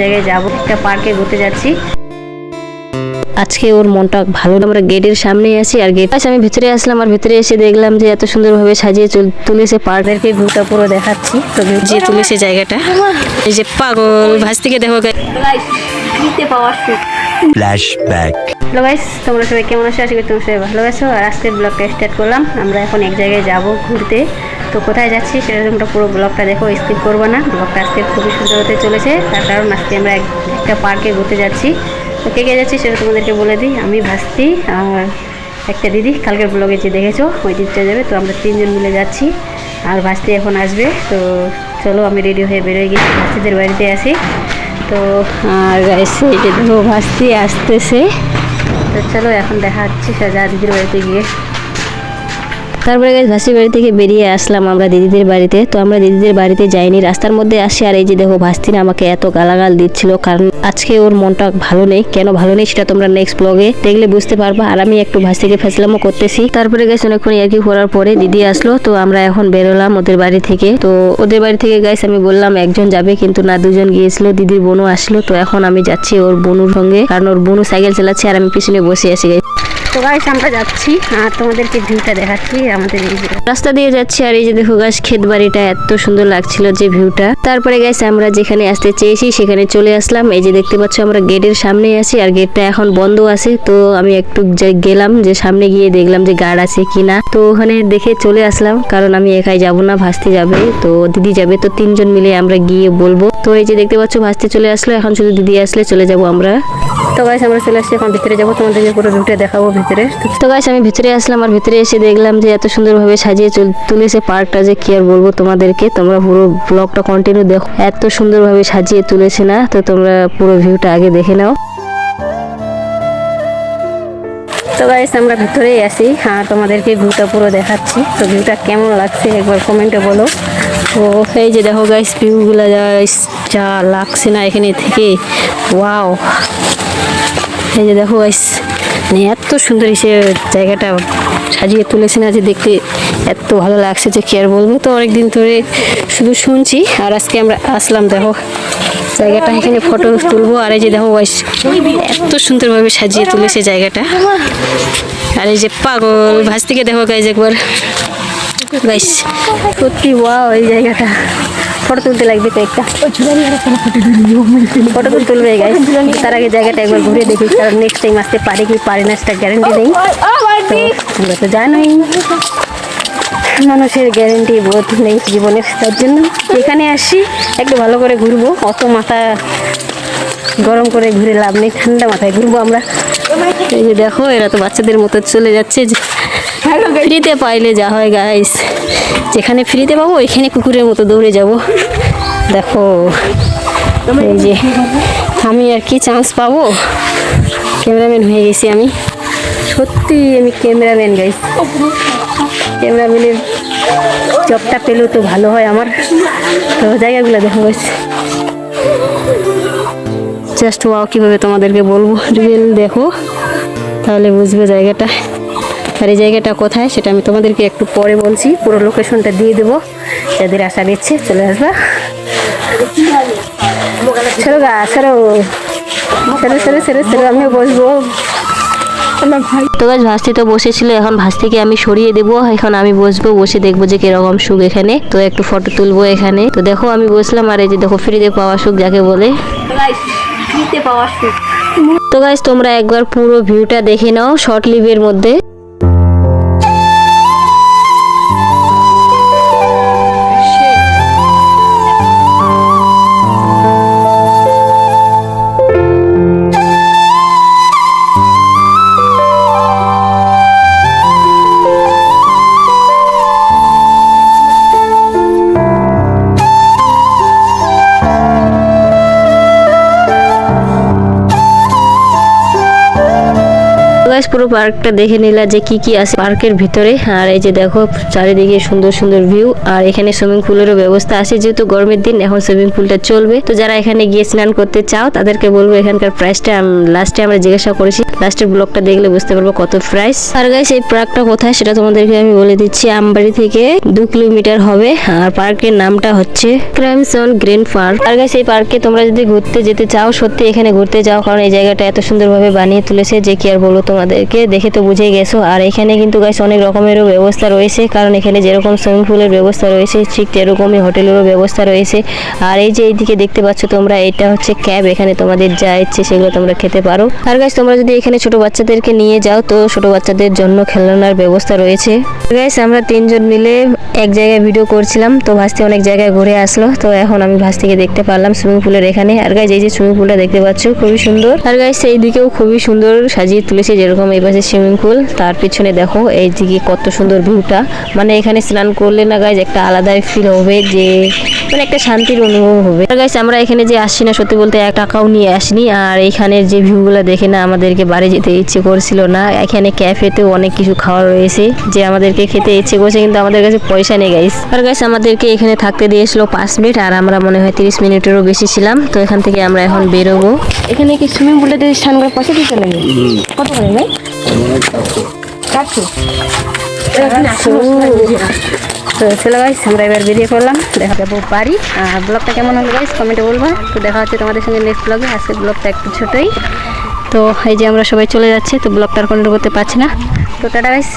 জায়গায় যাবো, একটা পার্কে ঘুরতে যাচ্ছি। আজকে ওর মনটা ভালো। আমরা গেটের সামনে আছি আর গেট আমি ভিতরে আসলাম আর ভিতরে এসে দেখলাম যে এত সুন্দরভাবে সাজিয়ে তুলেছে পার্কেরকে ভিউটা পুরো দেখাচ্ছি। তো যে তুলেছে জায়গাটা, এই যে পাগল ভাস থেকে দেখো ফ্ল্যাশব্যাক। হ্যালো গাইস, তোমরা সবাই কেমন আছো? আশা করি তোমরা সবাই ভালো আছো। আর আজকের ব্লগটা স্টার্ট করলাম। আমরা এখন এক জায়গায় যাব ঘুরতে। তো কোথায় যাচ্ছি সেটা তোমরা পুরো ব্লগটা দেখো, স্কিপ করবো না। ব্লগটা আজকে খুবই সুন্দর হতে চলেছে, তার কারণ আজকে আমরা একটা পার্কে ঘুরতে যাচ্ছি। তো কে কে যাচ্ছি সেটা তোমাদেরকে বলে দিই। আমি ভাস্তি আর একটা দিদি, কালকের ব্লগে যে দেখেছো ওই দিদিটা যাবে। তো আমরা তিনজন মিলে যাচ্ছি আর ভাস্তি এখন আসবে। তো চলো, আমি রেডি হয়ে বেরোয় গেছি, ভাস্তিদের বাড়িতে আসি। তো আর গাইছে এই যে দেখো ভাস্তি আসতেছে। তো চলো এখন দেখা হচ্ছে সাজা দিদির বাড়িতে গিয়ে। তারপরে গাইস ভাসির বাড়ি থেকে বেরিয়ে আসলাম আমরা দিদিদের বাড়িতে। তো আমরা দিদিদের বাড়িতে যাইনি, রাস্তার মধ্যে আসি। আর এই যে দেখো ভাস্তিনা আমাকে এত গালাগাল দিচ্ছিল, কারণ আজকে ওর মনটা ভালো নেই। কেন ভালো নেই সেটা তোমরা নেক্সট ব্লগে দেখলে বুঝতে পারবা। আর আমি একটু ভাস্তিকে ফেসলামও করতেছি। তারপরে গাইস অনেকক্ষণ ইয়ার্কি করার পরে দিদি আসলো। তো আমরা এখন বেরোলাম ওদের বাড়ি থেকে। তো ওদের বাড়ি থেকে গাইস আমি বললাম একজন যাবে, কিন্তু না, দুজন গিয়েছিল। দিদির বোনও আসলো। তো এখন আমি যাচ্ছি ওর বোনুর সঙ্গে, কারণ ওর বোনু সাইকেল চালাচ্ছে আর আমি পিছনে বসে আছি গাইস। তো গাইস আমরা যাচ্ছি আর তোমাদেরকে ভিউটা দেখাচ্ছি আমাদের এই রাস্তা দিয়ে যাচ্ছি। আর এই যে দেখো গাইস ক্ষেত বাড়িটা এত সুন্দর লাগছিল যে ভিউটা। তারপরে গাইস আমরা যেখানে আসতে চেয়েছি সেখানে চলে আসলাম। এই যে দেখতে পাচ্ছ আমরা গেটের সামনে আছি আর গেটটা এখন বন্ধ আছে। তো আমি একটু গেলাম, যে সামনে গিয়ে দেখলাম যে গার্ড আছে কিনা। তো ওখানে দেখে চলে আসলাম, কারণ আমি একাই যাব না, ভাস্তি যাবে, তো দিদি যাবে। তো তিনজন মিলে আমরা গিয়ে বলবো। তো এই যে দেখতে পাচ্ছ ভাস্তি চলে আসলো, এখন শুধু দিদি আসলে চলে যাব আমরা। তো গাইস আমরা চলে আসছি, এখন ভিতরে যাবো, তোমাদেরকে পুরো ভিউটা দেখাবো ভিতরে। তো গাইস আমি ভিতরে আসলাম আর ভিতরে এসে দেখলাম যে এত সুন্দরভাবে সাজিয়ে তুলেছে পার্কটা, যে কি আর বলবো তোমাদেরকে। তোমরা পুরো ব্লগটা কন্টিনিউ দেখো, এত সুন্দরভাবে সাজিয়ে তুলেছে না। তো তোমরা পুরো ভিউটা আগে দেখে নাও। তো গাইস আমরা ভিতরেই আছি আর তোমাদেরকে ভিউটা পুরো দেখাচ্ছি। তো ভিউটা কেমন লাগছে একবার কমেন্টে বলো। তো এই যে দেখো গাইস ভিউগুলা যা লাগছে না এখানে থেকে, ওয়াও। এই যে দেখো গাইস, মানে এত সুন্দর এসে জায়গাটা সাজিয়ে তুলেছে না, যে দেখতে এত ভালো লাগছে যে কি আর বলবো। তো অনেকদিন ধরে শুধু শুনছি আর আজকে আমরা আসলাম। দেখো জায়গাটা, এখানে ফটো তুলবো। আর এই যে দেখো গাইস এত সুন্দরভাবে সাজিয়ে তুলেছে জায়গাটা। আর এই যে পাগল ভাস থেকে দেখো গাইস একবার, গাইস সত্যি ওয়াও। এই জায়গাটা ফটো তুলতে লাগবে কয়েকটা, ফটো তুলবে গাইস। তার আগে জায়গাটা একবার ঘুরে দেখি, কারণ নেক্সট টাইম আসতে পারে কি পারে না সেটা গ্যারান্টি নেই। তোমরা তো জানোই মানুষের গ্যারান্টি বোধ নেই জীবনের, তার জন্য এখানে আসি একটু ভালো করে ঘুরবো। অত মাথা গরম করে ঘুরে লাভ নেই, ঠান্ডা মাথায় ঘুরবো আমরা। এই যে দেখো এরা তো বাচ্চাদের মতো চলে যাচ্ছে, ফ্রিতে পাইলে যা হয় গাইস, যেখানে ফ্রিতে পাবো ওইখানে কুকুরের মতো দৌড়ে যাব। দেখো এই যে আমি আর কি চান্স পাবো, ক্যামেরাম্যান হয়ে গেছি আমি। সত্যি আমি ক্যামেরাম্যান গাইস, ক্যামেরাম্যানের জবটা পেলেও তো ভালো হয় আমার। তো জায়গাগুলো দেখো গাইস, জাস্ট ওয়াও। কীভাবে তোমাদেরকে বলবো, রিয়েল দেখো তাহলে বুঝবে জায়গাটা। আর এই জায়গাটা কোথায় সেটা আমি তোমাদেরকে একটু পরে বলছি, পুরো লোকেশনটা দিয়ে দেবো, যাদের আশা দিচ্ছে চলে আসবা। ছেড়ো গা, ছেড়ো ছেড়ো ছেড়ো ছেড়ো ছেড়ো, আমিও বসবো। তো গাছ ভাস্তি তো বসেছিল, এখন ভাস্তিকে আমি সরিয়ে দেবো। এখন আমি বসবো, বসে দেখবো যে কিরকম সুখ এখানে। তো একটু ফটো তুলবো এখানে। তো দেখো আমি বসলাম আর এই যে দেখো ফ্রিতে পাওয়া সুখ যাকে বলে। তো গাইস তোমরা একবার পুরো ভিউটা দেখে নাও শর্ট লিভের মধ্যে। গাইস পুরো পার্কটা দেখে নিলা যে কি কি আছে পার্কের ভিতরে। আর এই যে দেখো চারিদিকে সুন্দর সুন্দর ভিউ। আর এখানে সুইমিং পুলেরও ব্যবস্থা আছে, যেহেতু গরমের দিন এখন সুইমিং পুলটা চলবে। তো যারা এখানে গিয়ে স্নান করতে চাও তাদেরকে বলবো এখানকার প্রাইসটা লাস্টে আমরা জিজ্ঞাসা করেছি, লাস্টের ব্লগটা দেখলে বুঝতে পারবো কত প্রাইস। আর গাইস এই পার্কটা কোথায় সেটা তোমাদেরকে আমি বলে দিচ্ছি। আমবাড়ি থেকে 2 কিলোমিটার হবে। আর পার্কের নামটা হচ্ছে ক্রাইমসন গ্রিন পার্ক। আর গাইস এই পার্কে তোমরা যদি ঘুরতে যেতে চাও, সত্যি এখানে ঘুরতে যাও, কারণ এই জায়গাটা এত সুন্দরভাবে বানিয়ে তুলেছে যে কি আর বলবো তোমাদেরকে, দেখে তো বুঝে গেছো। আর এখানে কিন্তু গাইস অনেক রকমেরও ব্যবস্থা রয়েছে, কারণ এখানে যেরকম সুইমিং পুলের ব্যবস্থা রয়েছে ঠিক এরকমই হোটেলেরও ব্যবস্থা রয়েছে। আর এই যে এইদিকে দেখতে পাচ্ছ তোমরা, এটা হচ্ছে ক্যাব, এখানে তোমাদের যা ইচ্ছে সেগুলো তোমরা খেতে পারো। আর গাইস তোমরা যদি এখানে ছোট বাচ্চাদেরকে নিয়ে যাও তো ছোট বাচ্চাদের জন্য খেলনার ব্যবস্থা রয়েছে। গাইস আমরা 3 জন মিলে এক জায়গায় ভিডিও করছিলাম, তো ভাস্তি অনেক জায়গায় ঘুরে আসলো। তো এখন আমি ভাস্তিকে দেখতে পারলাম সুইমিং পুলের এখানে। আর গাইস এই যে সুইমিং পুলটা দেখতে পাচ্ছ খুবই সুন্দর। আর গাইস এই দিকেও খুবই সুন্দর সাজিয়ে তুলেছে, যেরকম এই পাশে সুইমিং পুল, তার পিছনে দেখো এই দিকে কত সুন্দর ভিউটা। মানে এখানে স্নান করলে না গাইস একটা আলাদাই ফিল হবে, যে মানে একটা শান্তির অনুভব হবে। আর গাইস আমরা এখানে যে আসছি না, সত্যি বলতে 1 টাকাও নিয়ে আসিনি। আর এখানের যে ভিউগুলো দেখে না আমাদেরকে বাড়ি যেতে ইচ্ছে করছিল না। এখানে ক্যাফেতেও অনেক কিছু খাওয়া রয়েছে যে আমাদেরকে খেতে ইচ্ছে করছে, কিন্তু আমাদের কাছে পয়সা নেই গাইস। আর গাইস আমাদেরকে এখানে থাকতে দিয়েছিল 5 মিনিট, আর আমরা মনে হয় 30 মিনিটেরও বেশি ছিলাম। তো এখান থেকে আমরা এখন বেরোবো। এখানে কি সুইমিং পুলেতে স্নান করে পয়সা দিতে লাগে? কত করে ভাই? 400। তো চলো গাইস আমরা এবার বেরিয়ে পড়লাম, দেখা যাবো বাড়ি। আর ব্লগটা কেমন হলো গাইস কমেন্টে বলবা। তো দেখা হচ্ছে তোমাদের সঙ্গে নেক্সট ব্লগে। আজকের ব্লগটা একটু ছোটোই। তো এই যে আমরা সবাই চলে যাচ্ছি, তো ব্লগটা আর কন্টিনিউ করতে পারছি না। তো টাটা গাইস।